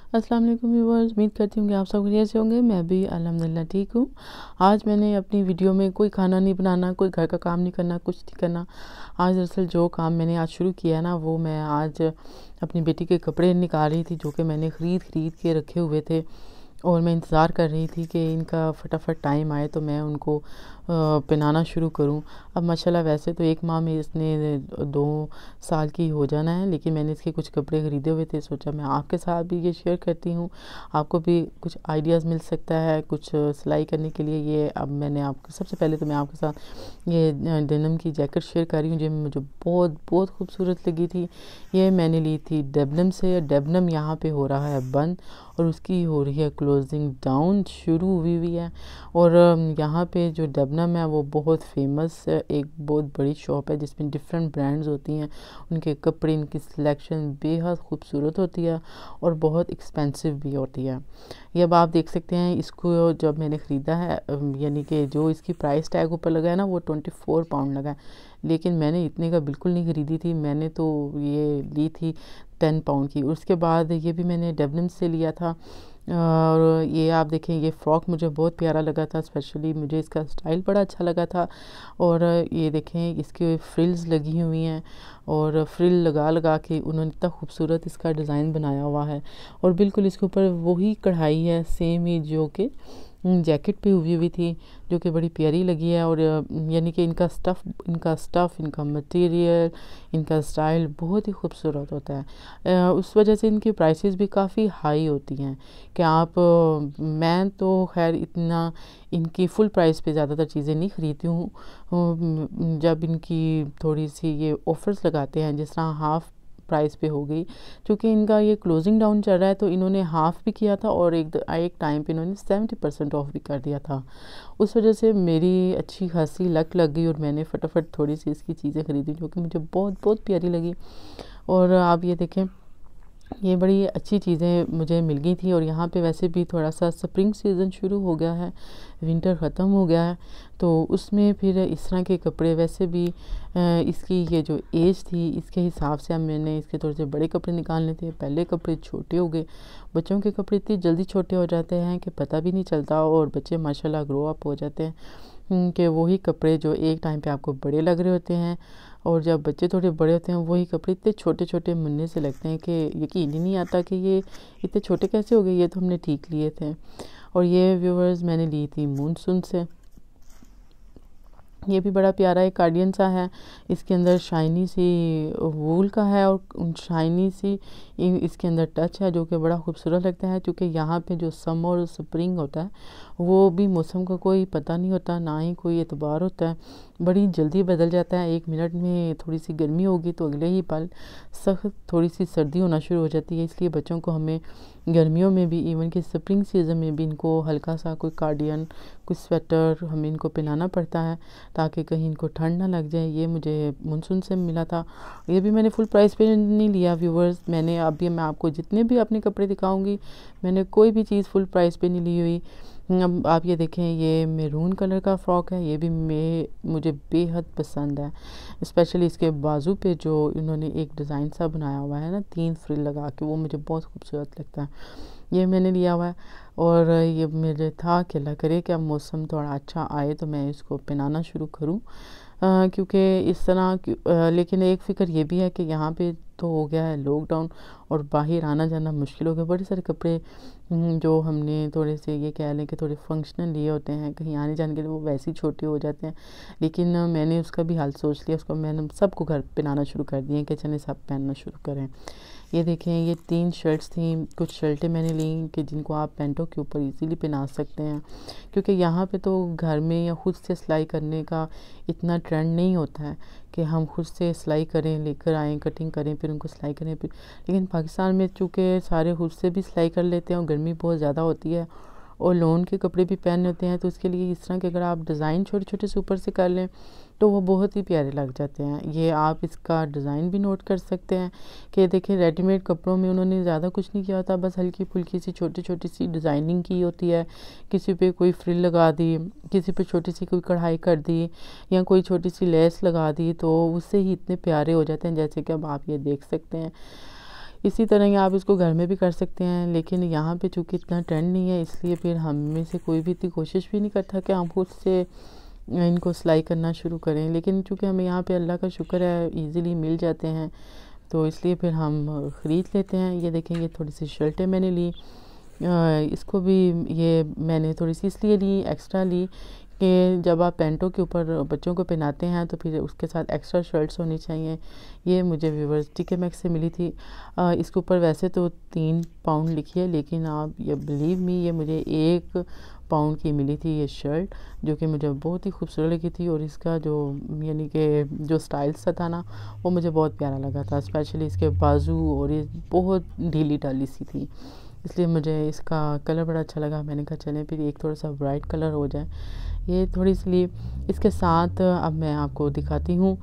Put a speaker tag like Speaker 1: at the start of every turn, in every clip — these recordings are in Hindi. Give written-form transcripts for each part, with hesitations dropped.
Speaker 1: अस्सलाम वालेकुम व्यूअर्स, उम्मीद करती हूँ कि आप सब खैरियत से होंगे। मैं भी अल्हम्दुलिल्लाह ठीक हूँ। आज मैंने अपनी वीडियो में कोई खाना नहीं बनाना, कोई घर का काम नहीं करना, कुछ नहीं करना। आज दरअसल जो काम मैंने आज शुरू किया है ना, वो मैं आज अपनी बेटी के कपड़े निकाल रही थी, जो कि मैंने ख़रीद के रखे हुए थे। और मैं इंतज़ार कर रही थी कि इनका फटाफट टाइम आए तो मैं उनको पहनाना शुरू करूं। अब माशाल्लाह वैसे तो एक माह में इसने 2 साल की हो जाना है, लेकिन मैंने इसके कुछ कपड़े ख़रीदे हुए थे, सोचा मैं आपके साथ भी ये शेयर करती हूं। आपको भी कुछ आइडियाज़ मिल सकता है कुछ सिलाई करने के लिए। ये अब मैंने आपको सबसे पहले तो मैं आपके साथ ये डेनिम की जैकेट शेयर कर रही हूँ, जो मुझे बहुत बहुत खूबसूरत लगी थी। ये मैंने ली थी डेबनम से। डेबनम यहाँ पे हो रहा है बंद और उसकी हो रही है क्लोजिंग डाउन, शुरू हुई है। और यहाँ पे जो डेबनम है वो बहुत फेमस है, एक बहुत बड़ी शॉप है जिसमें डिफरेंट ब्रांड्स होती हैं। उनके कपड़े, इनकी सिलेक्शन बेहद खूबसूरत होती है और बहुत एक्सपेंसिव भी होती है। ये अब आप देख सकते हैं, इसको जब मैंने ख़रीदा है, यानी कि जो इसकी प्राइस टैग ऊपर लगा है ना, वो 24 पाउंड लगा है, लेकिन मैंने इतने का बिल्कुल नहीं ख़रीदी थी। मैंने तो ये ली थी 10 पाउंड की। उसके बाद ये भी मैंने डेबनम से लिया था। और ये आप देखें, ये फ़्रॉक मुझे बहुत प्यारा लगा था, स्पेशली मुझे इसका स्टाइल बड़ा अच्छा लगा था। और ये देखें, इसके फ्रिल्स लगी हुई हैं और फ्रिल लगा के उन्होंने इतना खूबसूरत इसका डिज़ाइन बनाया हुआ है। और बिल्कुल इसके ऊपर वही कढ़ाई है सेम ही जो कि जैकेट पे हुई थी, जो कि बड़ी प्यारी लगी है। और यानी कि इनका स्टफ़, इनका मटेरियल, इनका स्टाइल बहुत ही खूबसूरत होता है। उस वजह से इनकी प्राइसेस भी काफ़ी हाई होती हैं कि आप मैं तो खैर इतना इनकी फ़ुल प्राइस पे ज़्यादातर चीज़ें नहीं ख़रीदती हूँ। जब इनकी थोड़ी सी ये ऑफ़र्स लगाते हैं, जिस तरह हाफ़ प्राइस पे हो गई, क्योंकि इनका ये क्लोजिंग डाउन चल रहा है, तो इन्होंने हाफ़ भी किया था और एक टाइम पे इन्होंने 70% ऑफ भी कर दिया था। उस वजह से मेरी अच्छी खासी लक लग गई और मैंने फटाफट थोड़ी सी इसकी चीज़ें ख़रीदी, जो कि मुझे बहुत बहुत प्यारी लगी। और आप ये देखें, ये बड़ी अच्छी चीज़ें मुझे मिल गई थी। और यहाँ पे वैसे भी थोड़ा सा स्प्रिंग सीज़न शुरू हो गया है, विंटर ख़त्म हो गया है, तो उसमें फिर इस तरह के कपड़े वैसे भी इसकी ये जो एज थी इसके हिसाब से अब मैंने इसके थोड़े से बड़े कपड़े निकालने थे। पहले कपड़े छोटे हो गए, बच्चों के कपड़े इतनी जल्दी छोटे हो जाते हैं कि पता भी नहीं चलता, और बच्चे माशाल्लाह ग्रो अप हो जाते हैं कि वही कपड़े जो एक टाइम पे आपको बड़े लग रहे होते हैं, और जब बच्चे थोड़े बड़े होते हैं वही कपड़े इतने छोटे छोटे मुन्ने से लगते हैं कि यकीन ही नहीं आता कि ये इतने छोटे कैसे हो गए, ये तो हमने ठीक लिए थे। और ये व्यूअर्स मैंने ली थी मूनसून से। ये भी बड़ा प्यारा एक कार्डियन सा है, इसके अंदर शाइनी सी वूल का है और शाइनी सी इसके अंदर टच है, जो कि बड़ा खूबसूरत लगता है। क्योंकि यहाँ पे जो समर और स्प्रिंग होता है, वो भी मौसम का कोई पता नहीं होता, ना ही कोई एतबार होता है, बड़ी जल्दी बदल जाता है। 1 मिनट में थोड़ी सी गर्मी होगी तो अगले ही पल सख्त थोड़ी सी सर्दी होना शुरू हो जाती है। इसलिए बच्चों को हमें गर्मियों में भी, इवन कि स्प्रिंग सीज़न में भी, इनको हल्का सा कोई कार्डियन, कुछ स्वेटर हमें इनको पहनाना पड़ता है, ताकि कहीं इनको ठंड ना लग जाए। ये मुझे मूनसून से मिला था। ये भी मैंने फुल प्राइस पे नहीं लिया व्यूवर्स। मैंने अभी मैं आपको जितने भी अपने कपड़े दिखाऊंगी, मैंने कोई भी चीज़ फुल प्राइस पे नहीं ली हुई। अब आप ये देखें, ये मैरून कलर का फ़्रॉक है, ये भी मुझे बेहद पसंद है। स्पेशली इसके बाजू पे जो इन्होंने एक डिज़ाइन सा बनाया हुआ है ना, 3 फ्रिल लगा के, वो मुझे बहुत खूबसूरत लगता है। ये मैंने लिया हुआ है। और ये मुझे था कि अल्लाह करे कि अब मौसम थोड़ा अच्छा आए तो मैं इसको पहनाना शुरू करूं, क्योंकि इस तरह लेकिन एक फ़िक्र ये भी है कि यहाँ पे तो हो गया है लॉकडाउन और बाहर आना जाना मुश्किल हो गया। बड़े सारे कपड़े जो हमने थोड़े से ये कह लें कि थोड़े फंक्शनल लिए होते हैं कहीं आने जाने के लिए, वो वैसे ही छोटे हो जाते हैं। लेकिन मैंने उसका भी हाल सोच लिया, उसको मैंने सबको घर पहनाना शुरू कर दिए कि चलें सब पहनना शुरू करें। ये देखें, ये 3 शर्ट्स थी। कुछ शर्टें मैंने ली कि जिनको आप पैंटों के ऊपर इजीली पहना सकते हैं, क्योंकि यहाँ पे तो घर में या खुद से सिलाई करने का इतना ट्रेंड नहीं होता है कि हम खुद से सिलाई करें, लेकर आएँ, कटिंग करें, फिर उनको सिलाई करें। फिर लेकिन पाकिस्तान में चूँकि सारे खुद से भी सिलाई कर लेते हैं और गर्मी बहुत ज़्यादा होती है और लोन के कपड़े भी पहनने होते हैं, तो इसके लिए इस तरह के अगर आप डिज़ाइन छोटे छोटे से ऊपर से कर लें तो वो बहुत ही प्यारे लग जाते हैं। ये आप इसका डिज़ाइन भी नोट कर सकते हैं कि देखिए, रेडीमेड कपड़ों में उन्होंने ज़्यादा कुछ नहीं किया होता, बस हल्की फुल्की सी छोटी छोटी सी डिज़ाइनिंग की होती है। किसी पे कोई फ्रिल लगा दी, किसी पे छोटी सी कोई कढ़ाई कर दी, या कोई छोटी सी लेस लगा दी, तो उससे ही इतने प्यारे हो जाते हैं, जैसे कि अब आप ये देख सकते हैं। इसी तरह ही आप इसको घर में भी कर सकते हैं, लेकिन यहाँ पे चूँकि इतना ट्रेंड नहीं है, इसलिए फिर हम में से कोई भी इतनी कोशिश भी नहीं करता कि हम खुद से इनको सिलाई करना शुरू करें। लेकिन चूँकि हमें यहाँ पे अल्लाह का शुक्र है इजीली मिल जाते हैं, तो इसलिए फिर हम ख़रीद लेते हैं। ये देखें, ये थोड़ी सी शर्टें मैंने ली, इसको भी ये मैंने थोड़ी सी इसलिए ली, एक्स्ट्रा ली कि जब आप पैंटों के ऊपर बच्चों को पहनाते हैं तो फिर उसके साथ एक्स्ट्रा शर्ट्स होनी चाहिए। ये मुझे व्यूअर्स टीके मैक्स से मिली थी। इसके ऊपर वैसे तो 3 पाउंड लिखी है, लेकिन आप ये बिलीव मी, ये मुझे 1 पाउंड की मिली थी ये शर्ट, जो कि मुझे बहुत ही खूबसूरत लगी थी। और इसका जो यानी कि जो स्टाइल सा था ना, वो मुझे बहुत प्यारा लगा था। स्पेशली इसके बाजू और ये बहुत ढीली ढाली सी थी, इसलिए मुझे इसका कलर बड़ा अच्छा लगा। मैंने कहा चलें फिर एक थोड़ा सा ब्राइट कलर हो जाए। ये थोड़ी सी इसके साथ अब मैं आपको दिखाती हूँ।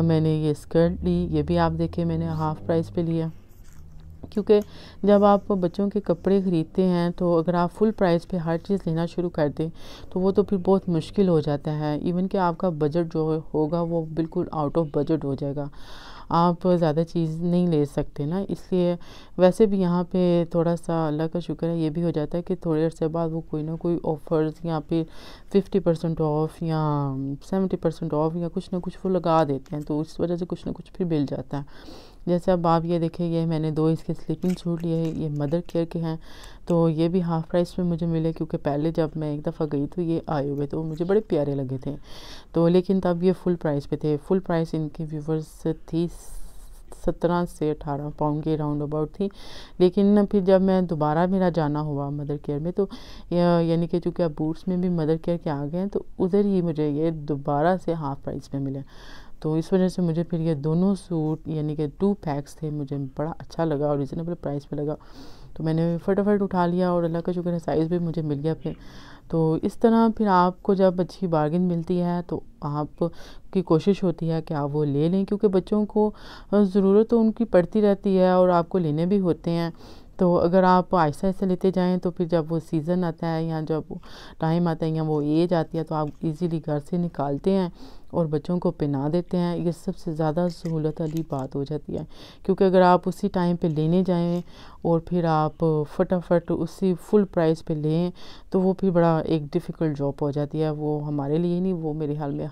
Speaker 1: मैंने ये स्कर्ट ली, ये भी आप देखें मैंने हाफ़ प्राइस पे लिया, क्योंकि जब आप बच्चों के कपड़े ख़रीदते हैं तो अगर आप फुल प्राइस पे हर चीज़ लेना शुरू कर दें तो वो तो फिर बहुत मुश्किल हो जाता है। इवन कि आपका बजट जो होगा वो बिल्कुल आउट ऑफ बजट हो जाएगा, आप ज़्यादा चीज़ नहीं ले सकते ना। इसलिए वैसे भी यहाँ पे थोड़ा सा अल्लाह का शुक्र है ये भी हो जाता है कि थोड़े अर्से बाद वो कोई ना कोई ऑफ़र्स या फिर 50% ऑफ़ या 70% ऑफ़ या कुछ ना कुछ वो लगा देते हैं, तो इस वजह से कुछ ना कुछ फिर मिल जाता है। जैसे अब आप ये देखें, ये मैंने 2 इसके स्लीपिंग सूट लिए, ये मदर केयर के हैं, तो ये भी हाफ़ प्राइस में मुझे मिले, क्योंकि पहले जब मैं एक दफ़ा गई तो ये आए हुए तो मुझे बड़े प्यारे लगे थे, तो लेकिन तब ये फुल प्राइस पे थे। फुल प्राइस इनकी व्यूवर्स थी 17 से 18 पाउंड के राउंड अबाउट थी। लेकिन फिर जब मैं दोबारा मेरा जाना हुआ मदर केयर में, तो यानी कि चूँकि अब बूट्स में भी मदर केयर के आ गए हैं, तो उधर ही मुझे ये दोबारा से हाफ़ प्राइस में मिले। तो इस वजह से मुझे फिर ये दोनों सूट यानी कि 2 पैक्स थे, मुझे बड़ा अच्छा लगा और रिजनेबल प्राइस पे लगा, तो मैंने फटाफट उठा लिया और अल्लाह का शुक्र है साइज़ भी मुझे मिल गया फिर। तो इस तरह फिर आपको जब अच्छी बार्गेन मिलती है तो आप की कोशिश होती है कि आप वो ले लें, क्योंकि बच्चों को ज़रूरत तो उनकी पड़ती रहती है और आपको लेने भी होते हैं। तो अगर आप आहिस्ता आहिस्ता लेते जाएं तो फिर जब वो सीज़न आता है या जब टाइम आता है या वो एज आती है तो आप इजीली घर से निकालते हैं और बच्चों को पहना देते हैं। ये सबसे ज़्यादा सहूलत वाली बात हो जाती है, क्योंकि अगर आप उसी टाइम पे लेने जाएं और फिर आप फटाफट उसी फुल प्राइस पे लें तो वो फिर बड़ा एक डिफ़िकल्ट जॉब हो जाती है। वो हमारे लिए नहीं, वो मेरे ख्याल में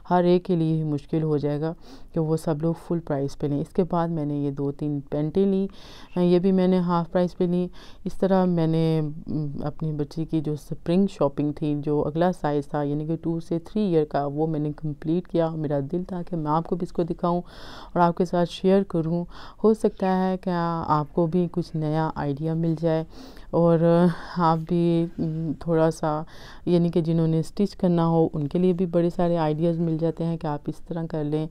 Speaker 1: हर एक के लिए ही मुश्किल हो जाएगा कि वो सब लोग फुल प्राइस पे लें। इसके बाद मैंने ये 2-3 पैंटें ली, ये भी मैंने हाफ़ प्राइस पे ली। इस तरह मैंने अपनी बच्ची की जो स्प्रिंग शॉपिंग थी, जो अगला साइज़ था यानी कि 2 से 3 ईयर का, वो मैंने कंप्लीट किया। मेरा दिल था कि मैं आपको भी इसको दिखाऊं और आपके साथ शेयर करूं। हो सकता है कि आपको भी कुछ नया आइडिया मिल जाए और आप भी थोड़ा सा यानी कि जिन्होंने स्टिच करना हो उनके लिए भी बड़े सारे आइडियाज़ मिल जाते हैं कि आप इस तरह कर लें।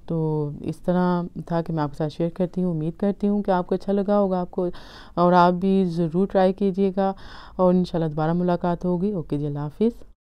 Speaker 1: तो इस तरह था कि मैं आपके साथ शेयर करती हूँ। उम्मीद करती हूँ कि आपको अच्छा लगा होगा आपको, और आप भी ज़रूर ट्राई कीजिएगा और इंशाल्लाह दोबारा मुलाकात होगी। ओके जी, अल्लाह हाफ़िज़।